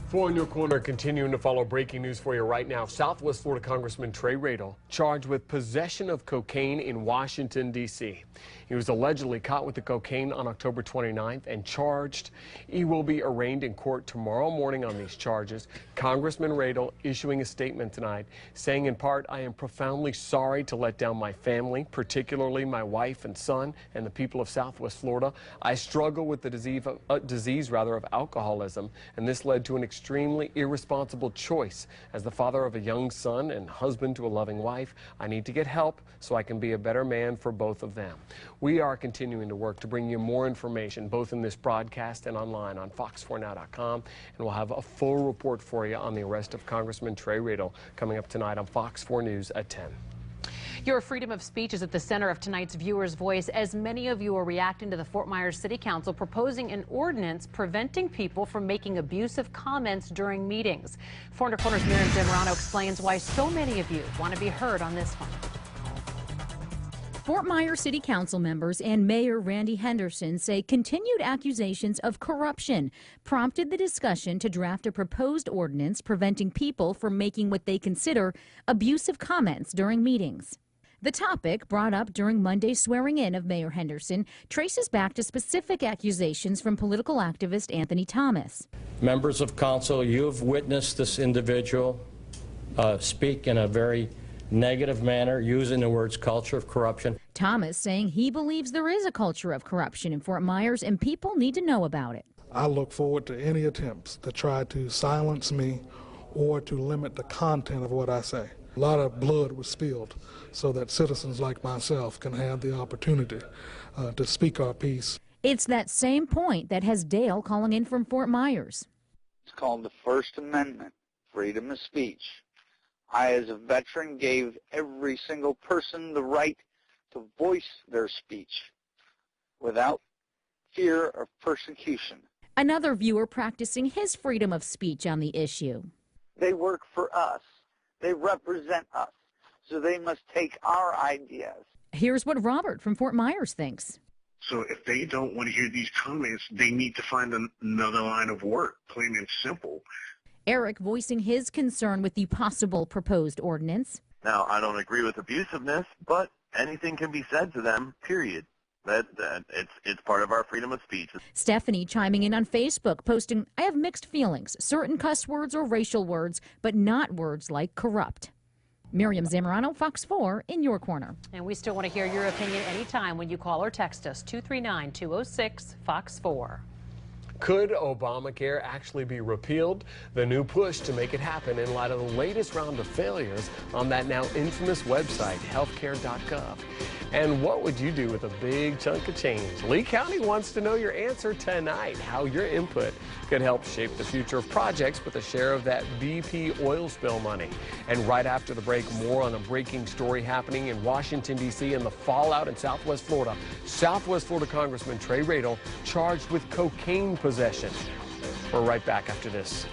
For In Your Corner, continuing to follow breaking news for you right now. Southwest Florida Congressman Trey Radel charged with possession of cocaine in Washington, D.C. He was allegedly caught with the cocaine on October 29th and charged. He will be arraigned in court tomorrow morning on these charges. Congressman Radel issuing a statement tonight saying in part, "I am profoundly sorry to let down my family, particularly my wife and son and the people of Southwest Florida. I struggle with the disease of alcoholism, and this led to an extremely irresponsible choice. As the father of a young son and husband to a loving wife, I need to get help so I can be a better man for both of them." We are continuing to work to bring you more information, both in this broadcast and online on fox4now.com, and we'll have a full report for you on the arrest of Congressman Trey Radel coming up tonight on Fox 4 News at 10. Your freedom of speech is at the center of tonight's Viewers' Voice, as many of you are reacting to the Fort Myers City Council proposing an ordinance preventing people from making abusive comments during meetings. For In Your Corner's Miriam Zamorano explains why so many of you want to be heard on this one. Fort Myers City Council members and Mayor Randy Henderson say continued accusations of corruption prompted the discussion to draft a proposed ordinance preventing people from making what they consider abusive comments during meetings. The topic, brought up during Monday's swearing-in of Mayor Henderson, traces back to specific accusations from political activist Anthony Thomas. Members of council, you have witnessed this individual speak in a very negative manner, using the words culture of corruption. Thomas saying he believes there is a culture of corruption in Fort Myers and people need to know about it. I look forward to any attempts to try to silence me or to limit the content of what I say. A lot of blood was spilled so that citizens like myself can have the opportunity to speak our piece. It's that same point that has Dale calling in from Fort Myers. It's called the First Amendment, freedom of speech. I, as a veteran, gave every single person the right to voice their speech without fear of persecution. Another viewer practicing his freedom of speech on the issue. They work for us. They represent us. So they must take our ideas. Here's what Robert from Fort Myers thinks. So if they don't want to hear these comments, they need to find another line of work, plain and simple. Eric voicing his concern with the possible proposed ordinance. Now, I don't agree with abusiveness, but anything can be said to them, period. It's part of our freedom of speech. Stephanie chiming in on Facebook, posting, "I have mixed feelings, certain cuss words or racial words, but not words like corrupt." Miriam Zamorano, Fox 4, In Your Corner. And we still want to hear your opinion anytime when you call or text us, 239-206, Fox 4. Could Obamacare actually be repealed? The new push to make it happen in light of the latest round of failures on that now infamous website, healthcare.gov. And what would you do with a big chunk of change? Lee County wants to know your answer tonight, how your input could help shape the future of projects with a share of that BP oil spill money. And right after the break, more on a breaking story happening in Washington, D.C. and the fallout in Southwest Florida. Southwest Florida Congressman Trey Radel charged with cocaine possession. We're right back after this.